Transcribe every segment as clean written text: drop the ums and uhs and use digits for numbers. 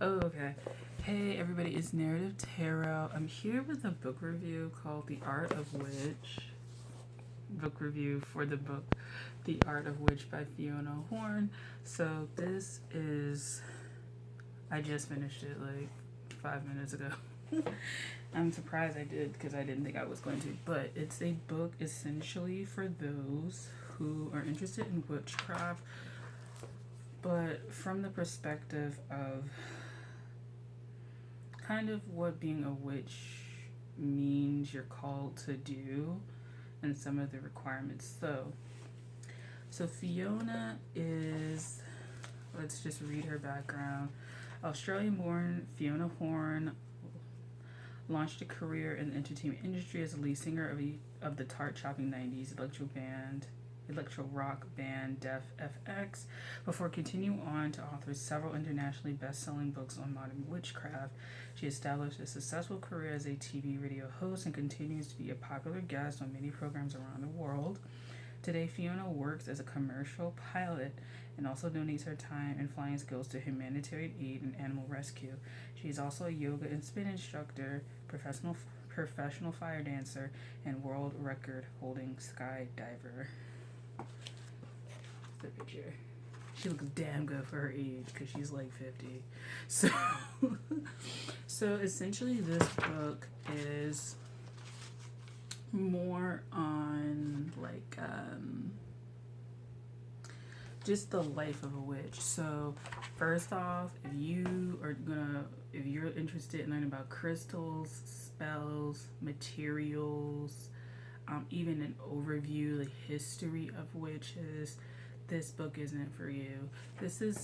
Oh, okay. Hey, everybody, it's Narrative Tarot. I'm here with a book review called The Art of Witch. Book review for the book The Art of Witch by Fiona Horn. So, this is. I just finished it like 5 minutes ago. I'm surprised I did because I didn't think I was going to. But it's a book essentially for those who are interested in witchcraft, but from the perspective of kind of what being a witch means you're called to do and some of the requirements. So Fiona is, let's just read her background. Australian born Fiona Horn launched a career in the entertainment industry as a lead singer of the chart-topping 90s electro rock band Def FX before continuing on to author several internationally best-selling books on modern witchcraft. She established a successful career as a TV radio host and continues to be a popular guest on many programs around the world. Today, Fiona works as a commercial pilot and also donates her time and flying skills to humanitarian aid and animal rescue. She is also a yoga and spin instructor, professional fire dancer, and world record holding skydiver. The picture. She looks damn good for her age because she's like 50. So, so essentially, this book is more on like just the life of a witch. So, first off, if you're interested in learning about crystals, spells, materials, even an overview, the history of witches, this book isn't for you. This is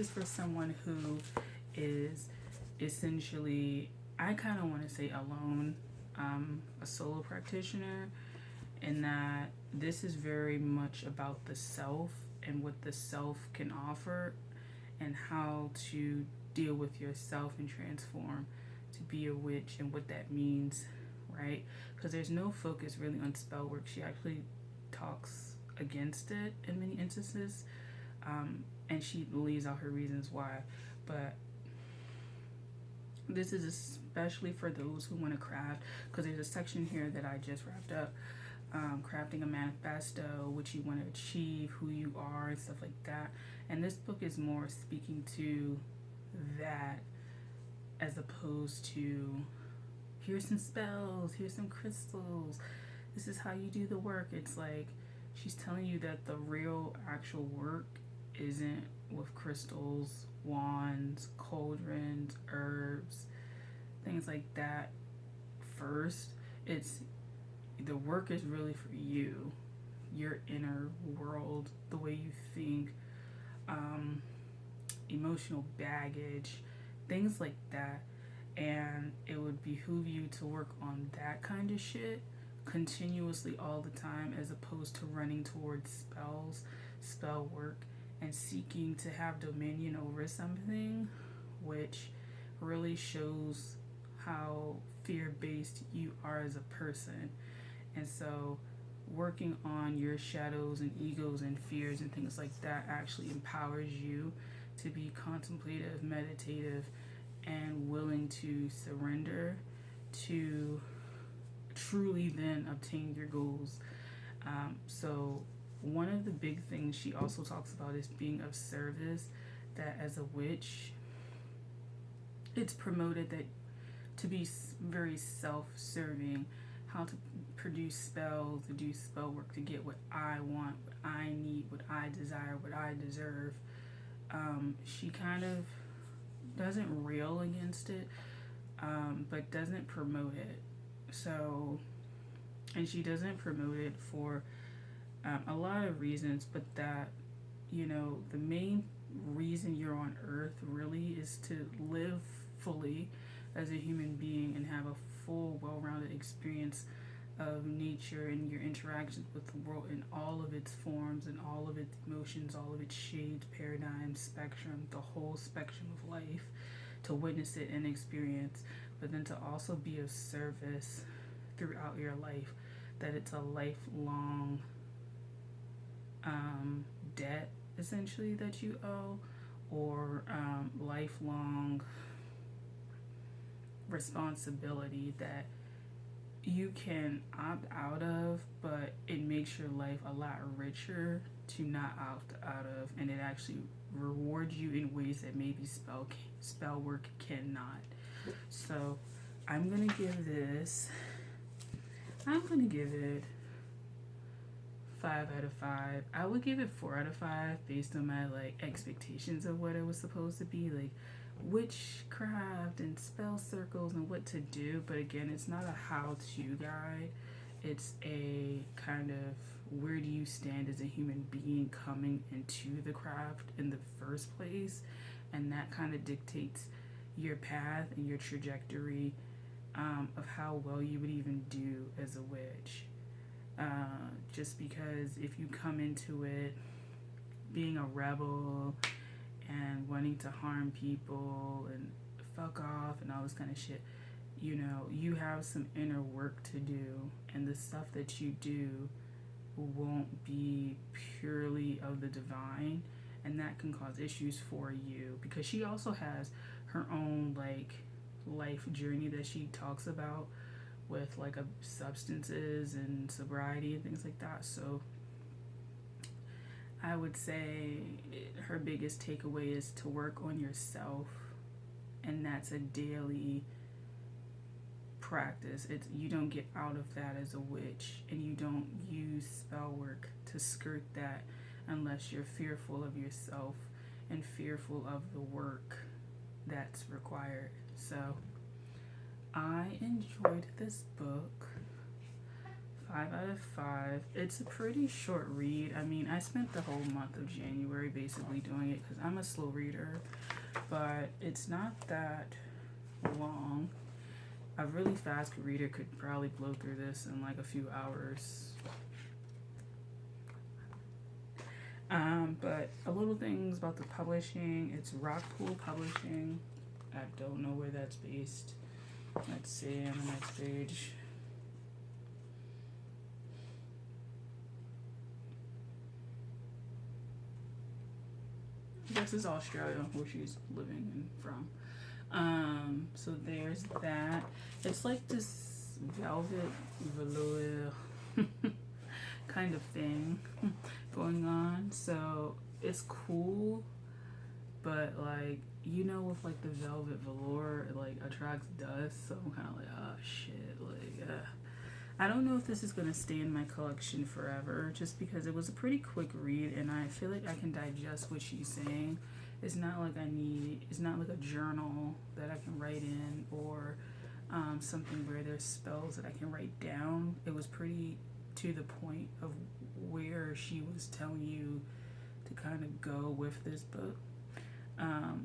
for someone who is essentially, I kind of want to say alone, a solo practitioner, in that this is very much about the self and what the self can offer and how to deal with yourself and transform to be a witch and what that means, right? Because there's no focus really on spell work. She actually talks against it in many instances, and she lays out her reasons why. But this is especially for those who want to craft, because there's a section here that I just wrapped up, crafting a manifesto, what you want to achieve, who you are, and stuff like that. And this book is more speaking to that as opposed to here's some spells, here's some crystals, this is how you do the work. It's like she's telling you that the real actual work isn't with crystals, wands, cauldrons, herbs, things like that first. It's the work is really for you, your inner world, the way you think, emotional baggage, things like that. And it would behoove you to work on that kind of shit continuously all the time, as opposed to running towards spell work, and seeking to have dominion over something, which really shows how fear-based you are as a person. And so working on your shadows and egos and fears and things like that actually empowers you to be contemplative, meditative, and willing to surrender to truly then obtain your goals. So one of the big things she also talks about is being of service, that as a witch it's promoted that to be very self-serving, how to produce spells, to do spell work, to get what I want, what I need, what I desire, what I deserve. She kind of doesn't rail against it, but doesn't promote it. So, and she doesn't promote it for a lot of reasons, but that, the main reason you're on earth really is to live fully as a human being and have a full, well rounded experience of nature and your interactions with the world in all of its forms and all of its emotions, all of its shades, paradigms, spectrum, the whole spectrum of life, to witness it and experience, but then to also be of service throughout your life, that it's a lifelong debt essentially that you owe, or life lifelong responsibility that you can opt out of, but it makes your life a lot richer to not opt out of, and it actually rewards you in ways that maybe spell work cannot. So I'm gonna give it 5 out of 5. I would give it 4 out of 5 based on my like expectations of what it was supposed to be, like witchcraft and spell circles and what to do. But again, it's not a how-to guide. It's a kind of where do you stand as a human being coming into the craft in the first place, and that kind of dictates your path and your trajectory of how well you would even do as a witch. Just because if you come into it being a rebel and wanting to harm people and fuck off and all this kind of shit, you know, you have some inner work to do, and the stuff that you do won't be purely of the divine, and that can cause issues for you, because she also has her own like life journey that she talks about with like substances and sobriety and things like that. So I would say her biggest takeaway is to work on yourself, and that's a daily practice. It's, you don't get out of that as a witch, and you don't use spell work to skirt that unless you're fearful of yourself and fearful of the work that's required. So I enjoyed this book. 5 out of 5. It's a pretty short read. I mean, I spent the whole month of January basically doing it because I'm a slow reader, but it's not that long. A really fast reader could probably blow through this in like a few hours. But a little things about the publishing. It's Rockpool Publishing. I don't know where that's based. Let's see on the next page. I guess it's Australia, where she's living and from. So there's that. It's like this velvet velour kind of thing going on. So it's cool, but like, you know, with like the velvet velour, it like attracts dust. So I'm kind of like, oh shit, like, I don't know if this is gonna stay in my collection forever, just because it was a pretty quick read, and I feel like I can digest what she's saying. It's not like it's not like a journal that I can write in, or something where there's spells that I can write down. It was pretty to the point of where she was telling you to kind of go with this book,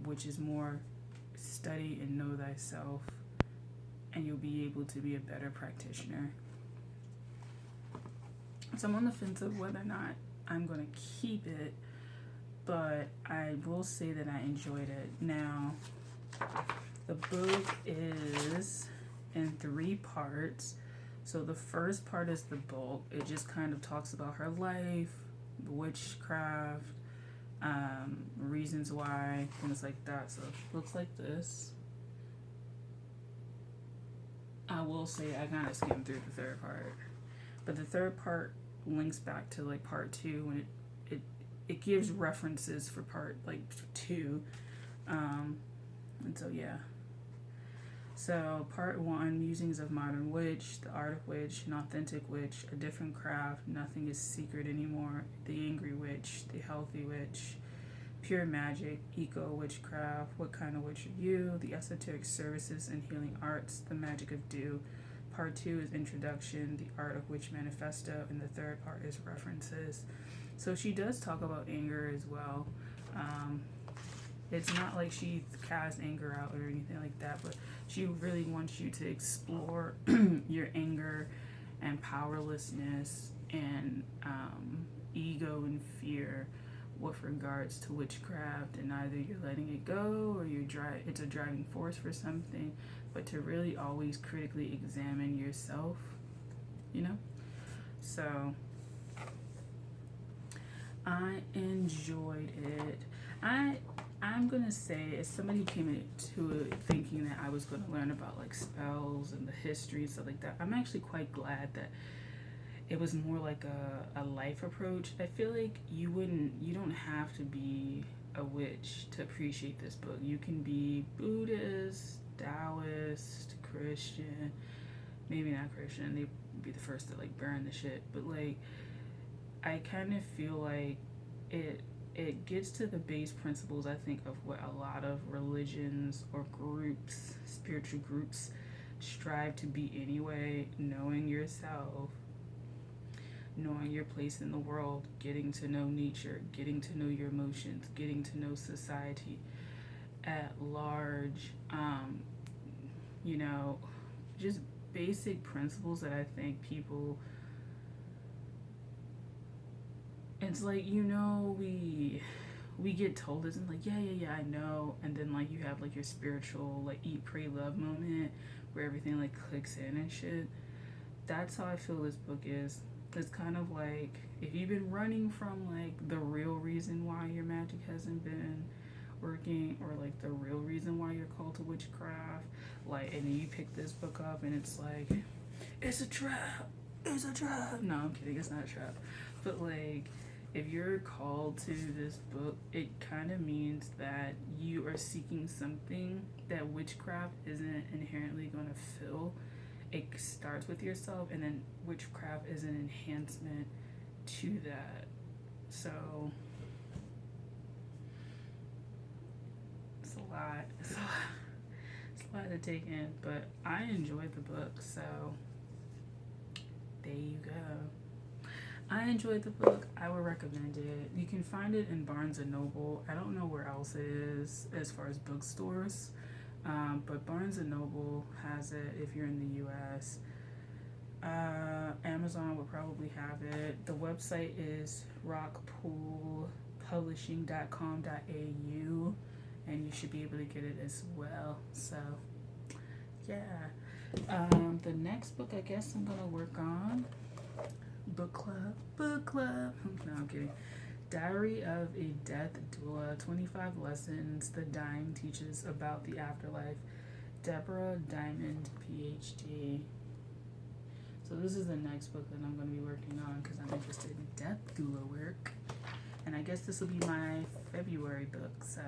which is more study and know thyself, and you'll be able to be a better practitioner. So I'm on the fence of whether or not I'm going to keep it, but I will say that I enjoyed it. Now, the book is in 3 parts. So the first part is the bulk. It just kind of talks about her life, witchcraft, reasons why, things like that. So it looks like this. I will say I kind of skimmed through the third part, but the third part links back to like part 2, when it gives references for part like 2, and so yeah. So part 1, musings of modern witch, the art of witch, an authentic witch, a different craft, nothing is secret anymore, the angry witch, the healthy witch, pure magic, eco witchcraft, what kind of witch are you, the esoteric services and healing arts, the magic of dew. Part 2 is introduction, the art of witch manifesto, and the third part is references. So she does talk about anger as well. It's not like she casts anger out or anything like that, but she really wants you to explore your anger and powerlessness and ego and fear with regards to witchcraft, and either you're letting it go or it's a driving force for something, but to really always critically examine yourself, you know? So I enjoyed it. I'm gonna say, as somebody who came into it thinking that I was gonna learn about like spells and the history and stuff like that, I'm actually quite glad that it was more like a life approach. I feel like you don't have to be a witch to appreciate this book. You can be Buddhist, Taoist, Christian, maybe not Christian. They'd be the first to like burn the shit. But like, I kind of feel like it gets to the base principles, I think, of what a lot of religions or groups, spiritual groups, strive to be anyway. Knowing yourself, knowing your place in the world, getting to know nature, getting to know your emotions, getting to know society at large, you know, just basic principles that I think people, it's like, we get told this and like, yeah, I know, and then like you have like your spiritual like eat pray love moment where everything like clicks in and shit. That's how I feel this book is. It's kind of like if you've been running from like the real reason why your magic hasn't been working, or like the real reason why you're called to witchcraft, like, and then you pick this book up and it's like, it's a trap, it's a trap. No, I'm kidding, it's not a trap. But like, if you're called to this book, it kind of means that you are seeking something that witchcraft isn't inherently going to fill. It starts with yourself, and then witchcraft is an enhancement to that. So it's a lot. It's a lot to take in, but I enjoyed the book, so there you go. I enjoyed the book. I would recommend it. You can find it in Barnes and Noble. I don't know where else it is as far as bookstores, but Barnes and Noble has it if you're in the U.S. Amazon will probably have it. The website is rockpoolpublishing.com.au, and you should be able to get it as well. So, yeah. The next book I guess I'm gonna work on, book club. No, I'm kidding. Diary of a Death Doula, 25 Lessons the Dying Teaches About the Afterlife. Deborah Diamond, PhD. So this is the next book that I'm going to be working on because I'm interested in death doula work. And I guess this will be my February book. So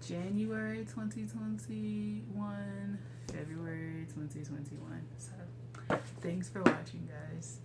January 2021, February 2021. So thanks for watching, guys.